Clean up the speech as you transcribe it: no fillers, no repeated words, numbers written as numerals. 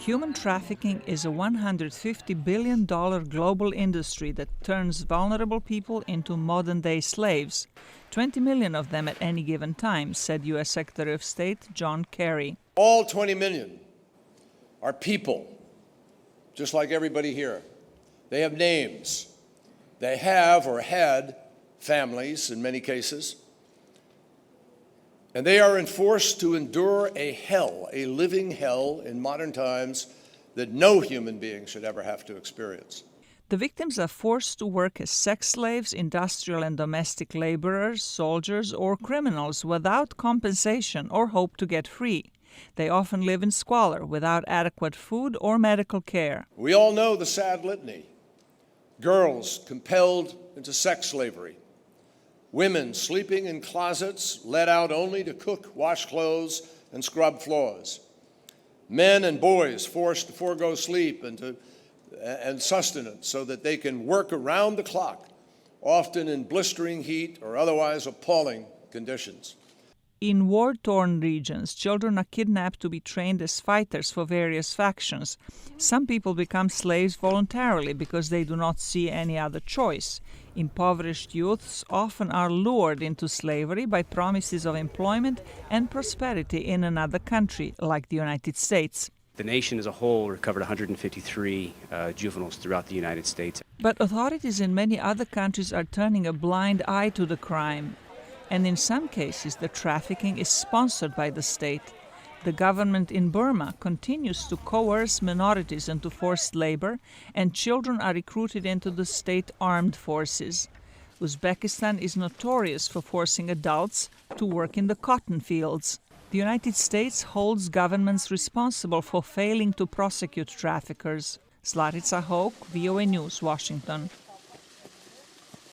Human trafficking is a $150 billion global industry that turns vulnerable people into modern-day slaves. 20 million of them at any given time, said U.S. Secretary of State John Kerry. All 20 million are people, just like everybody here. They have names. They have or had families in many cases. And they are enforced to endure a hell, a living hell in modern times that no human being should ever have to experience. The victims are forced to work as sex slaves, industrial and domestic laborers, soldiers, or criminals without compensation or hope to get free. They often live in squalor without adequate food or medical care. We all know the sad litany. Girls compelled into sex slavery. Women sleeping in closets, let out only to cook, wash clothes, and scrub floors. Men and boys forced to forego sleep and sustenance so that they can work around the clock, often in blistering heat or otherwise appalling conditions. In war-torn regions, children are kidnapped to be trained as fighters for various factions. Some people become slaves voluntarily because they do not see any other choice. Impoverished youths often are lured into slavery by promises of employment and prosperity in another country, like the United States. The nation as a whole recovered 153 juveniles throughout the United States. But authorities in many other countries are turning a blind eye to the crime. And in some cases, the trafficking is sponsored by the state. The government in Burma continues to coerce minorities into forced labor, and children are recruited into the state armed forces. Uzbekistan is notorious for forcing adults to work in the cotton fields. The United States holds governments responsible for failing to prosecute traffickers. Zlatica, Hoke, VOA News, Washington.